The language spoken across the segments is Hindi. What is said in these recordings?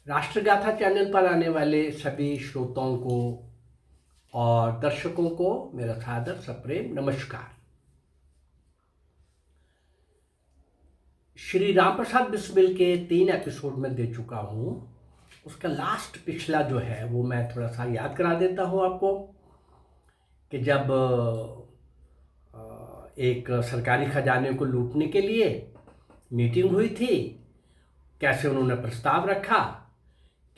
राष्ट्रगाथा चैनल पर आने वाले सभी श्रोताओं को और दर्शकों को मेरा सादर सप्रेम नमस्कार। श्री राम प्रसाद बिस्मिल के 3 एपिसोड में दे चुका हूँ। उसका लास्ट पिछला जो है वो मैं थोड़ा सा याद करा देता हूँ आपको कि जब एक सरकारी खजाने को लूटने के लिए मीटिंग हुई थी, कैसे उन्होंने प्रस्ताव रखा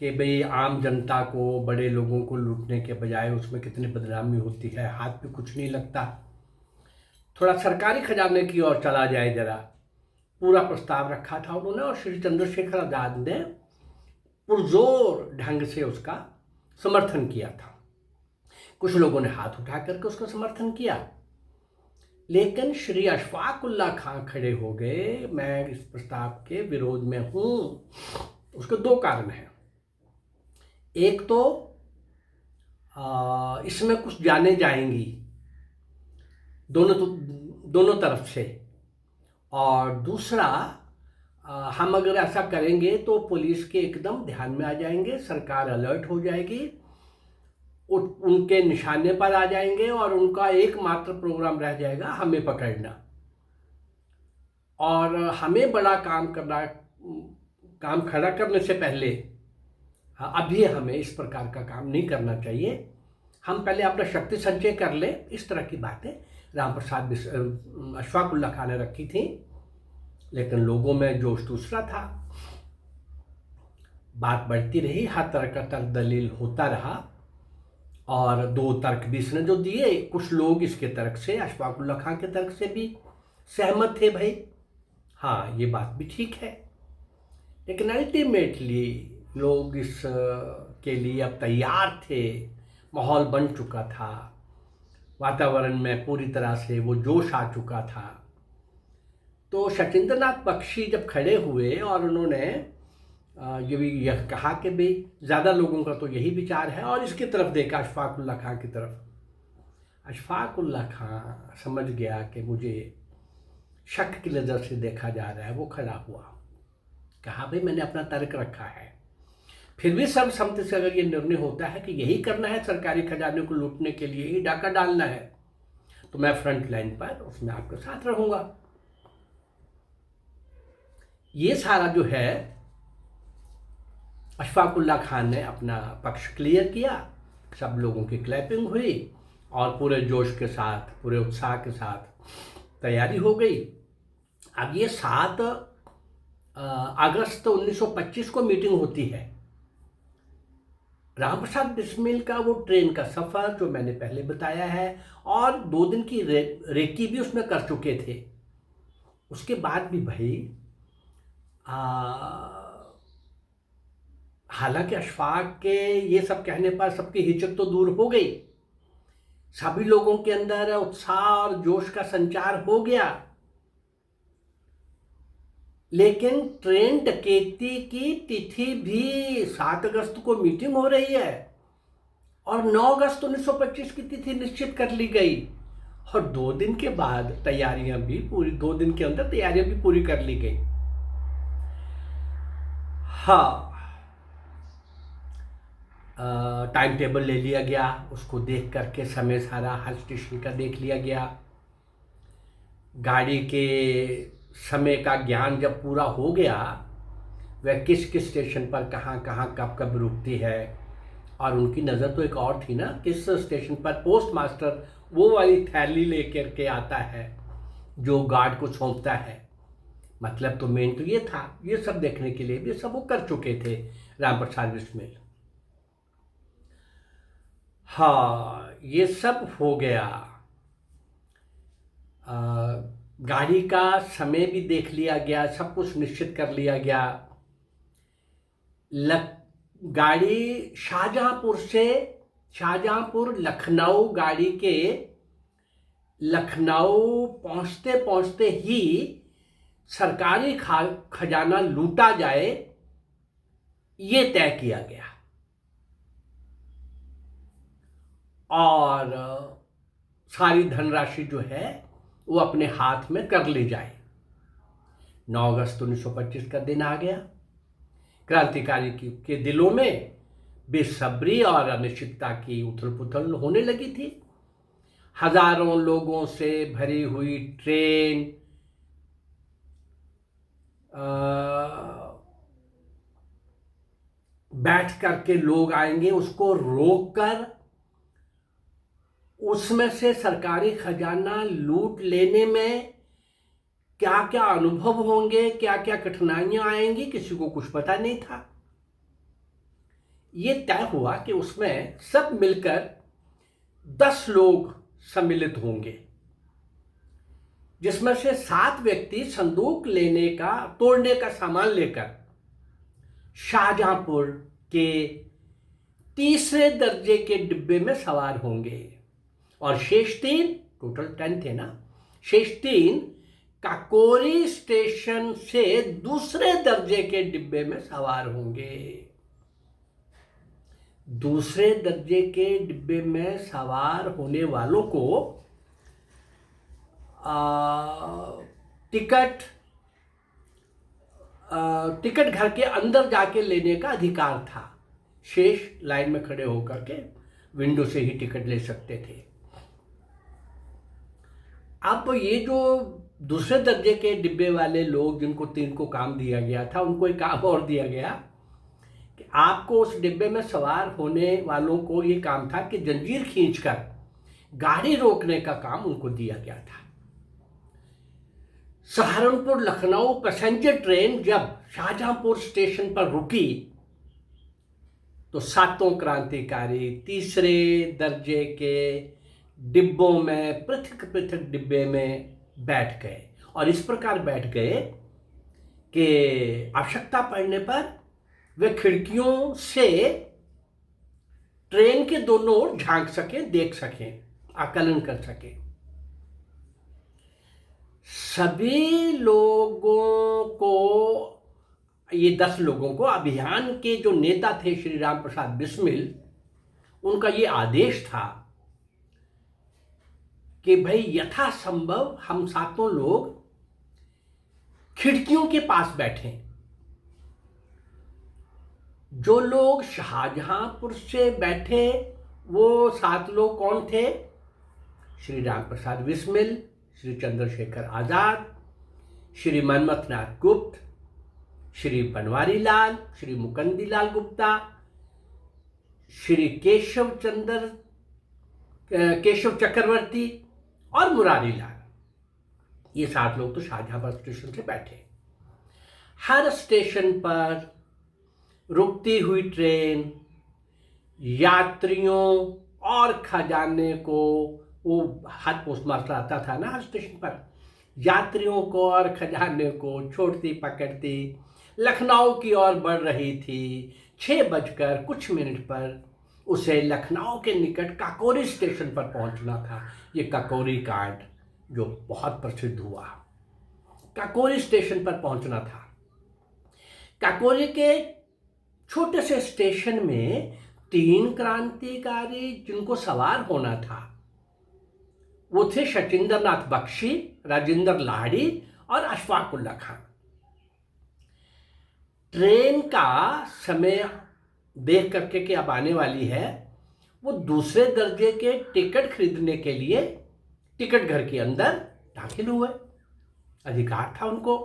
कि भाई आम जनता को, बड़े लोगों को लूटने के बजाय उसमें कितनी बदनामी होती है, हाथ पे कुछ नहीं लगता, थोड़ा सरकारी खजाने की ओर चला जाए जरा, पूरा प्रस्ताव रखा था उन्होंने। और श्री चंद्रशेखर आज़ाद ने पुरजोर ढंग से उसका समर्थन किया था। कुछ लोगों ने हाथ उठा करके उसका समर्थन किया, लेकिन श्री अशफाक उल्लाह खां खड़े हो गए, मैं इस प्रस्ताव के विरोध में हूँ। उसके 2 कारण हैं। एक तो इसमें कुछ जाने जाएंगी दोनों तरफ से, और दूसरा हम अगर ऐसा करेंगे तो पुलिस के एकदम ध्यान में आ जाएंगे, सरकार अलर्ट हो जाएगी, उनके निशाने पर आ जाएंगे और उनका एकमात्र प्रोग्राम रह जाएगा हमें पकड़ना। और हमें बड़ा काम खड़ा करने से पहले अभी हमें इस प्रकार का काम नहीं करना चाहिए। हम पहले अपना शक्ति संचय कर ले। इस तरह की बातें राम प्रसाद अशफाक उल्लाह खां ने रखी थी, लेकिन लोगों में जोश दूसरा था। बात बढ़ती रही, हर तरह का तर्क दलील होता रहा, और 2 तर्क भी इसने जो दिए, कुछ लोग इसके तर्क से, अशफाक उल्लाह खां के तर्क से भी सहमत थे। भाई हाँ, ये बात भी ठीक है, लेकिन अल्टीमेटली लोग इस के लिए अब तैयार थे, माहौल बन चुका था, वातावरण में पूरी तरह से वो जोश आ चुका था। तो शचीन्द्रनाथ बख्शी जब खड़े हुए और उन्होंने यह कहा कि भाई ज़्यादा लोगों का तो यही विचार है, और इसकी तरफ देखा अशफाक उल्लाह खां की तरफ। अशफाक उल्लाह खां समझ गया कि मुझे शक की नज़र से देखा जा रहा है। वो खड़ा हुआ, कहा भाई मैंने अपना तर्क रखा है, फिर भी सर्वसम्मति से अगर ये निर्णय होता है कि यही करना है, सरकारी खजाने को लूटने के लिए ही डाका डालना है, तो मैं फ्रंट लाइन पर उसमें आपके साथ रहूंगा। ये सारा जो है अशफाक उल्लाह खान ने अपना पक्ष क्लियर किया, सब लोगों की क्लैपिंग हुई और पूरे जोश के साथ, पूरे उत्साह के साथ तैयारी हो गई। अब ये 7 अगस्त 1925 को मीटिंग होती है। राम प्रसाद बिस्मिल का वो ट्रेन का सफ़र जो मैंने पहले बताया है, और 2 दिन की रेकी भी उसमें कर चुके थे। उसके बाद भी भाई हालांकि अशफाक के ये सब कहने पर सबकी हिचक तो दूर हो गई, सभी लोगों के अंदर उत्साह और जोश का संचार हो गया, लेकिन ट्रेन डकैती की तिथि भी 7 अगस्त को मीटिंग हो रही है और 9 अगस्त 1925 की तिथि निश्चित कर ली गई, और 2 दिन के बाद तैयारियां भी पूरी, 2 दिन के अंदर तैयारियां भी पूरी कर ली गई। हाँ, टाइम टेबल ले लिया गया, उसको देख करके समय सारा हर स्टेशन का देख लिया गया। गाड़ी के समय का ज्ञान जब पूरा हो गया, वह किस किस स्टेशन पर कहाँ कहाँ कब कब रुकती है, और उनकी नज़र तो एक और थी ना, किस स्टेशन पर पोस्ट मास्टर वो वाली थैली लेकर के आता है जो गार्ड को सौंपता है। मतलब तो मेन तो ये था, ये सब देखने के लिए भी सब वो कर चुके थे राम प्रसाद बिस्मिल। हाँ, ये सब हो गया। गाड़ी का समय भी देख लिया गया, सब कुछ निश्चित कर लिया गया। गाड़ी शाहजहांपुर लखनऊ, गाड़ी के लखनऊ पहुंचते पहुंचते ही सरकारी खजाना लूटा जाए, ये तय किया गया। और सारी धनराशि जो है वो अपने हाथ में कर ली जाए। 9 अगस्त 1925 का दिन आ गया। क्रांतिकारी के दिलों में बेसब्री और अनिश्चितता की उथल पुथल होने लगी थी। हजारों लोगों से भरी हुई ट्रेन बैठ करके लोग आएंगे, उसको रोककर उसमें से सरकारी खजाना लूट लेने में क्या क्या अनुभव होंगे, क्या क्या कठिनाइयां आएंगी, किसी को कुछ पता नहीं था। ये तय हुआ कि उसमें सब मिलकर 10 लोग सम्मिलित होंगे, जिसमें से 7 व्यक्ति संदूक तोड़ने का सामान लेकर शाहजहांपुर के तीसरे दर्जे के डिब्बे में सवार होंगे और शेष 3, टोटल 10 थे ना, शेष 3 काकोरी स्टेशन से दूसरे दर्जे के डिब्बे में सवार होंगे। दूसरे दर्जे के डिब्बे में सवार होने वालों को टिकट घर के अंदर जाके लेने का अधिकार था। शेष लाइन में खड़े होकर के विंडो से ही टिकट ले सकते थे। अब ये जो दूसरे दर्जे के डिब्बे वाले लोग, जिनको 3 को काम दिया गया था, उनको एक काम और दिया गया कि आपको उस डिब्बे में सवार होने वालों को ये काम था कि जंजीर खींचकर गाड़ी रोकने का काम उनको दिया गया था। सहारनपुर लखनऊ पैसेंजर ट्रेन जब शाहजहांपुर स्टेशन पर रुकी तो 7 क्रांतिकारी तीसरे दर्जे के डिब्बों में, पृथक पृथक डिब्बे में बैठ गए और इस प्रकार बैठ गए कि आवश्यकता पड़ने पर वे खिड़कियों से ट्रेन के दोनों ओर झांक सकें, देख सकें, आकलन कर सकें। सभी लोगों को, ये 10 लोगों को, अभियान के जो नेता थे श्री राम प्रसाद बिस्मिल, उनका ये आदेश था कि भाई यथासंभव हम 7 लोग खिड़कियों के पास बैठें। जो लोग शाहजहांपुर से बैठे वो 7 लोग कौन थे? श्री राम प्रसाद बिस्मिल, श्री चंद्रशेखर आजाद, श्री मनमथनाथ गुप्त, श्री बनवारी लाल, श्री मुकंदीलाल गुप्ता, श्री केशव चक्रवर्ती और मुरारी लाल। ये 7 लोग तो शाहजहांपुर स्टेशन से बैठे। हर स्टेशन पर रुकती हुई ट्रेन यात्रियों और खजाने को, वो हर पोस्टमास्टर आता था ना हर स्टेशन पर, यात्रियों को और खजाने को छोड़ती पकड़ती लखनऊ की ओर बढ़ रही थी। 6 बजकर कुछ मिनट पर उसे लखनऊ के निकट काकोरी स्टेशन पर पहुंचना था। ये काकोरी कांड जो बहुत प्रसिद्ध हुआ, काकोरी स्टेशन पर पहुंचना था। काकोरी के छोटे से स्टेशन में 3 क्रांतिकारी जिनको सवार होना था वो थे शचिंद्र नाथ बख्शी, राजेंद्र लाहिड़ी और अशफाक उल्ला खान। ट्रेन का समय देख करके कि अब आने वाली है, वो दूसरे दर्जे के टिकट खरीदने के लिए टिकट घर के अंदर दाखिल हुए। अधिकार था उनको।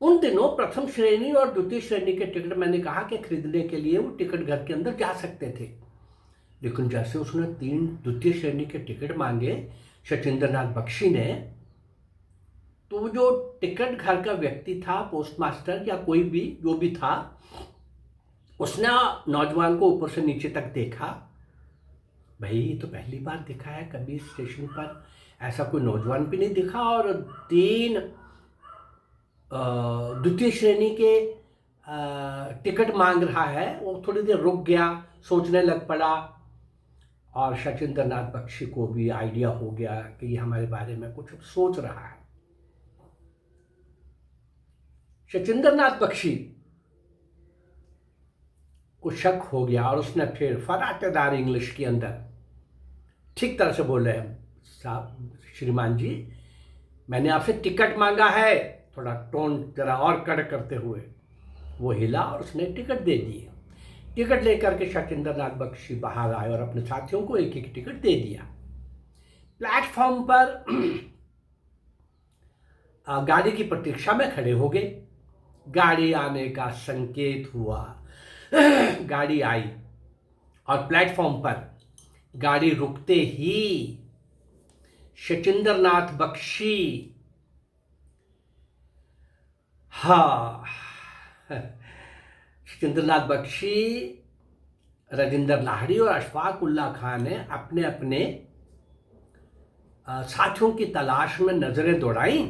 उन दिनों प्रथम श्रेणी और द्वितीय श्रेणी के टिकट, मैंने कहा कि खरीदने के लिए वो टिकट घर के अंदर जा सकते थे, लेकिन जैसे उसने 3 द्वितीय श्रेणी के टिकट मांगे शचिंद्र नाथ बख्शी ने, तो जो टिकट घर का व्यक्ति था, पोस्टमास्टर या कोई भी जो भी था, उसने नौजवान को ऊपर से नीचे तक देखा। भाई ये तो पहली बार दिखा है, कभी स्टेशन पर ऐसा कोई नौजवान भी नहीं दिखा, और 3 द्वितीय श्रेणी के टिकट मांग रहा है। वो थोड़ी देर रुक गया, सोचने लग पड़ा, और शचिंद्र नाथ बख्शी को भी आइडिया हो गया कि ये हमारे बारे में कुछ सोच रहा है। शचिंद्र नाथ बख्शी को शक हो गया और उसने फिर फराटेदार इंग्लिश के अंदर ठीक तरह से बोले, साहब श्रीमान जी, मैंने आपसे टिकट मांगा है, थोड़ा टोन जरा और कड़क करते हुए। वो हिला और उसने टिकट दे दिए। टिकट लेकर के सचिंद्र नाथ बख्शी बाहर आए और अपने साथियों को एक एक टिकट दे दिया। प्लेटफॉर्म पर गाड़ी की प्रतीक्षा में खड़े हो गए। गाड़ी आने का संकेत हुआ। गाड़ी आई और प्लेटफॉर्म पर गाड़ी रुकते ही सचिंद्र नाथ बख्शी, हाँ, सचिंद्र नाथ बख्शी, राजेंद्र लाहिड़ी और अशफाक उल्ला खान ने अपने अपने साथियों की तलाश में नजरें दौड़ाई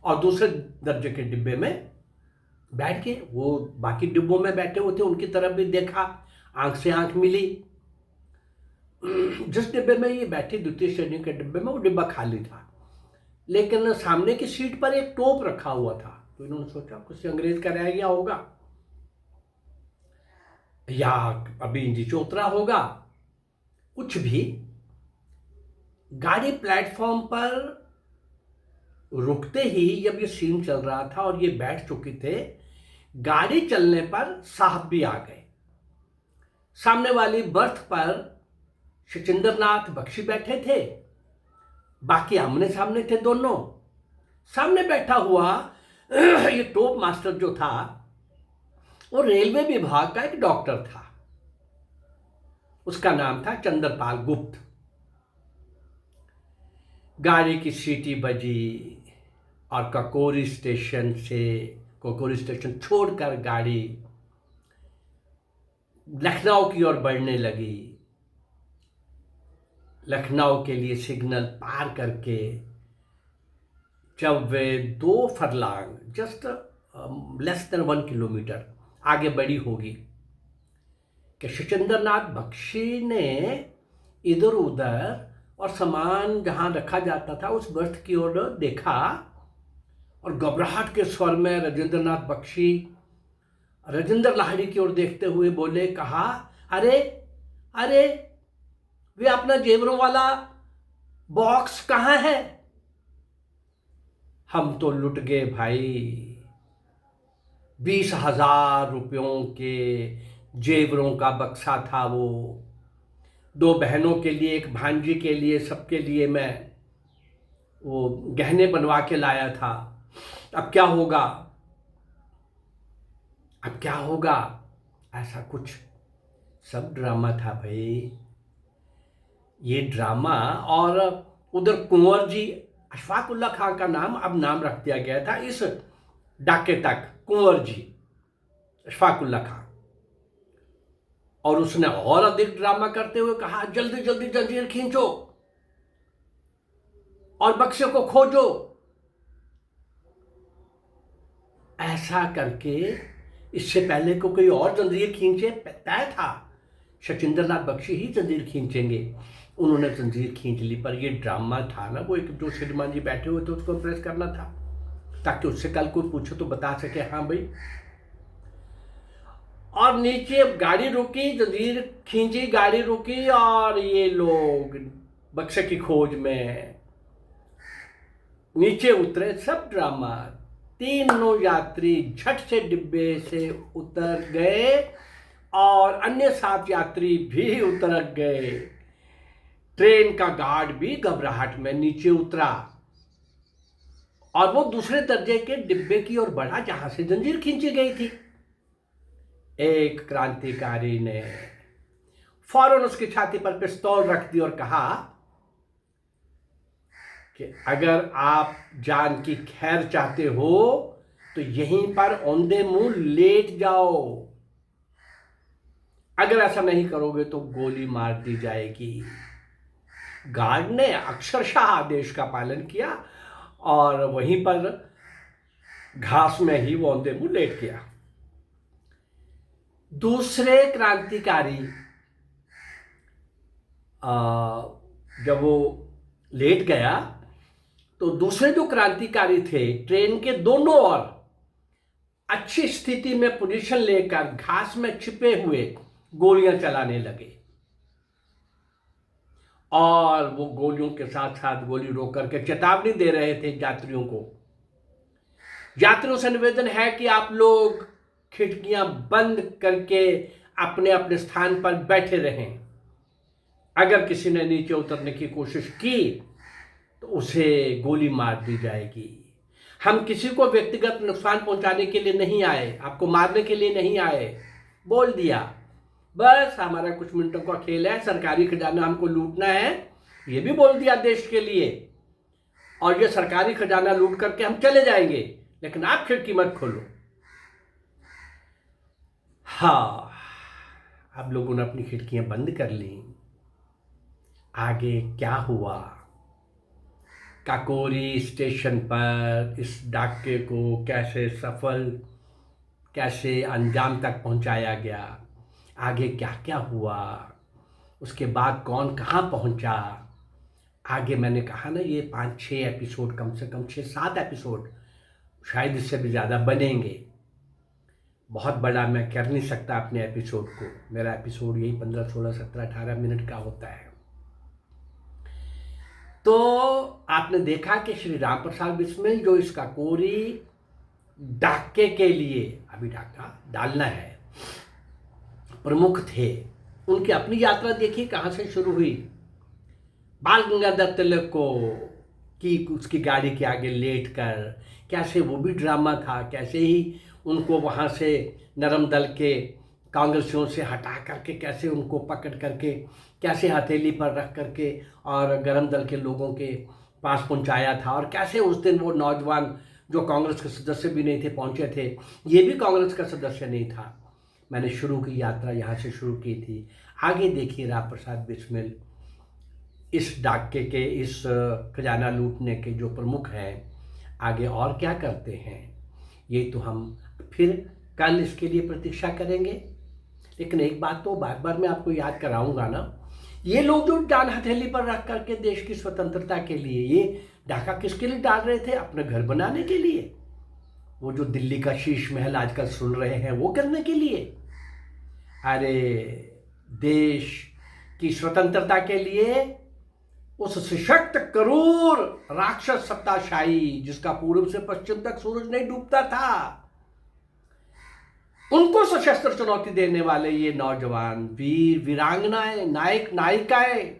और दूसरे दर्जे के डिब्बे में बैठ के, वो बाकी डिब्बों में बैठे हुए थे उनकी तरफ भी देखा, आंख से आंख मिली। जिस डिब्बे में ये बैठी, द्वितीय श्रेणी के डिब्बे में, वो डिब्बा खाली था, लेकिन सामने की सीट पर एक टोप रखा हुआ था। तो इन्होंने सोचा कुछ अंग्रेज का रह गया होगा या अभी नीचे उतरा होगा, कुछ भी। गाड़ी प्लेटफॉर्म पर रुकते ही जब ये सीन चल रहा था और ये बैठ चुके थे, गाड़ी चलने पर साहब भी आ गए। सामने वाली बर्थ पर सचिंद्र नाथ बख्शी बैठे थे, बाकी आमने सामने थे दोनों। सामने बैठा हुआ ये टोप मास्टर जो था, वो रेलवे विभाग का एक डॉक्टर था। उसका नाम था चंद्रपाल गुप्त। गाड़ी की सीटी बजी और ककोरी स्टेशन छोड़कर गाड़ी लखनऊ की ओर बढ़ने लगी। लखनऊ के लिए सिग्नल पार करके जब वे 2 furlong, just less than 1 kilometre आगे बढ़ी होगी, कि सचिंद्र नाथ बख्शी ने इधर उधर और सामान जहां रखा जाता था उस बर्थ की ओर देखा और घबराहट के स्वर में राजेंद्र नाथ बख्शी राजेंद्र लाहिड़ी की ओर देखते हुए बोले, कहा, अरे अरे वे अपना जेवरों वाला बॉक्स कहाँ है? हम तो लुट गए भाई। 20,000 रुपयों के जेवरों का बक्सा था वो। 2 बहनों के लिए, एक भांजी के लिए, सबके लिए मैं वो गहने बनवा के लाया था। अब क्या होगा, अब क्या होगा? ऐसा कुछ सब ड्रामा था भाई, ये ड्रामा। और उधर कुंवर जी, अशफाक उल्ला खान का नाम अब नाम रख दिया गया था इस डाके तक, कुंवर जी अशफाक उल्ला खान। और उसने और अधिक ड्रामा करते हुए कहा, जल्दी जल्दी जंजीर खींचो और बक्से को खोजो। ऐसा करके इससे पहले को कोई और जंजीर खींचे तय था, सचिंद्र नाथ बख्शी ही जंजीर खींचेंगे। उन्होंने जंजीर खींच ली, पर ये ड्रामा था ना, वो एक जो श्रीमान जी बैठे हुए थे उसको इम्प्रेस करना था, ताकि उससे कल कोई पूछो तो बता सके, हाँ भाई। और नीचे गाड़ी रुकी, जंजीर खींची, गाड़ी रुकी और ये लोग बक्से की खोज में नीचे उतरे। सब ड्रामा। 3 यात्री झट से डिब्बे से उतर गए और अन्य 7 यात्री भी उतर गए। ट्रेन का गार्ड भी घबराहट में नीचे उतरा और वो दूसरे दर्जे के डिब्बे की ओर बढ़ा जहां से जंजीर खींची गई थी। एक क्रांतिकारी ने फौरन उसकी छाती पर पिस्तौल रख दी और कहा कि अगर आप जान की खैर चाहते हो तो यहीं पर औंधे मुंह लेट जाओ, अगर ऐसा नहीं करोगे तो गोली मार दी जाएगी। गार्ड ने अक्षरशः आदेश का पालन किया और वहीं पर घास में ही वो औंधे मुंह लेट गया। दूसरे क्रांतिकारी जब वो लेट गया तो दूसरे जो क्रांतिकारी थे ट्रेन के दोनों ओर अच्छी स्थिति में पोजीशन लेकर घास में छिपे हुए गोलियां चलाने लगे और वो गोलियों के साथ साथ गोली रोक करके चेतावनी दे रहे थे यात्रियों को। यात्रियों से निवेदन है कि आप लोग खिड़कियां बंद करके अपने अपने स्थान पर बैठे रहें। अगर किसी ने नीचे उतरने की कोशिश की तो उसे गोली मार दी जाएगी। हम किसी को व्यक्तिगत नुकसान पहुंचाने के लिए नहीं आए, आपको मारने के लिए नहीं आए। बोल दिया, बस हमारा कुछ मिनटों का खेल है, सरकारी खजाना हमको लूटना है, ये भी बोल दिया देश के लिए। और ये सरकारी खजाना लूट करके हम चले जाएंगे, लेकिन आप खिड़की मत खोलो। हाँ, अब लोगों ने अपनी खिड़कियां बंद कर ली। आगे क्या हुआ? काकोरी स्टेशन पर इस डाके को कैसे अंजाम तक पहुंचाया गया, आगे क्या क्या हुआ, उसके बाद कौन कहां पहुंचा, आगे मैंने कहा ना, ये 5-6 एपिसोड, कम से कम 6-7 एपिसोड, शायद इससे भी ज़्यादा बनेंगे। बहुत बड़ा मैं कर नहीं सकता अपने एपिसोड को, मेरा एपिसोड यही 15, 16, 17, 18 मिनट का होता है। तो आपने देखा कि श्री राम प्रसाद बिस्मिल जो इस काकोरी डाके के लिए, अभी डाका डालना है, प्रमुख थे, उनकी अपनी यात्रा देखिए कहां से शुरू हुई। बाल गंगाधर तिलक को की उसकी गाड़ी के आगे लेट कर, कैसे वो भी ड्रामा था, कैसे ही उनको वहाँ से नरम दल के कांग्रेसियों से हटा करके, कैसे उनको पकड़ करके, कैसे हथेली पर रख करके और गरम दल के लोगों के पास पहुंचाया था, और कैसे उस दिन वो नौजवान जो कांग्रेस के सदस्य भी नहीं थे पहुंचे थे, ये भी कांग्रेस का सदस्य नहीं था। मैंने शुरू की यात्रा यहाँ से शुरू की थी। आगे देखिए राम प्रसाद बिस्मिल इस डाके के, इस खजाना लूटने के जो प्रमुख हैं, आगे और क्या करते हैं, ये तो हम फिर कल इसके लिए प्रतीक्षा करेंगे। लेकिन एक बात तो बार बार मैं आपको याद कराऊंगा ना, ये लोग जो डाल हथेली पर रख करके देश की स्वतंत्रता के लिए ये डाका किसके लिए डाल रहे थे? अपने घर बनाने के लिए। वो जो दिल्ली का शीश महल आजकल सुन रहे हैं, वो करने के लिए। अरे देश की स्वतंत्रता के लिए उस सशक्त क्रूर राक्षस सत्ताशाही जिसका पूर्व से पश्चिम तक सूरज नहीं डूबता था, उनको सशस्त्र चुनौती देने वाले ये नौजवान वीर वीरांगनाएं, नायक नायिकाएं,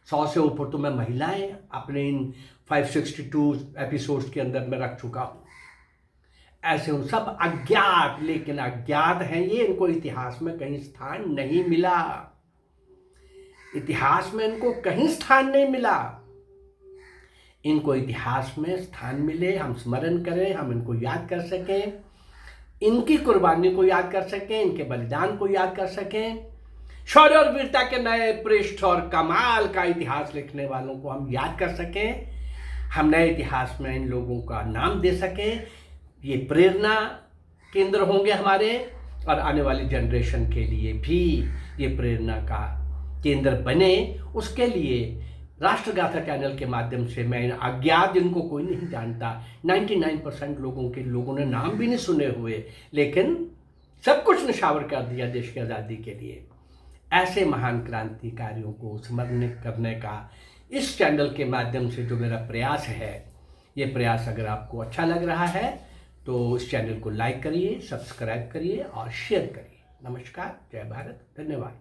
100 से ऊपर तो मैं महिलाएं अपने इन 562 एपिसोड्स के अंदर में रख चुका हूं। ऐसे उन सब अज्ञात, लेकिन अज्ञात हैं ये, इनको इतिहास में कहीं स्थान नहीं मिला। इतिहास में इनको कहीं स्थान नहीं मिला। इनको इतिहास में स्थान मिले, हम स्मरण करें, हम इनको याद कर सकें, इनकी कुर्बानी को याद कर सकें, इनके बलिदान को याद कर सकें, शौर्य और वीरता के नए पृष्ठ और कमाल का इतिहास लिखने वालों को हम याद कर सकें, हम नए इतिहास में इन लोगों का नाम दे सकें। ये प्रेरणा केंद्र होंगे हमारे, और आने वाली जनरेशन के लिए भी ये प्रेरणा का केंद्र बने। उसके लिए राष्ट्रगाथा चैनल के माध्यम से मैं अज्ञात, जिनको कोई नहीं जानता, 99% लोगों ने नाम भी नहीं सुने हुए, लेकिन सब कुछ निछावर कर दिया देश की आज़ादी के लिए, ऐसे महान क्रांतिकारियों को स्मरण करने का इस चैनल के माध्यम से जो मेरा प्रयास है, ये प्रयास अगर आपको अच्छा लग रहा है तो इस चैनल को लाइक करिए, सब्सक्राइब करिए और शेयर करिए। नमस्कार, जय भारत, धन्यवाद।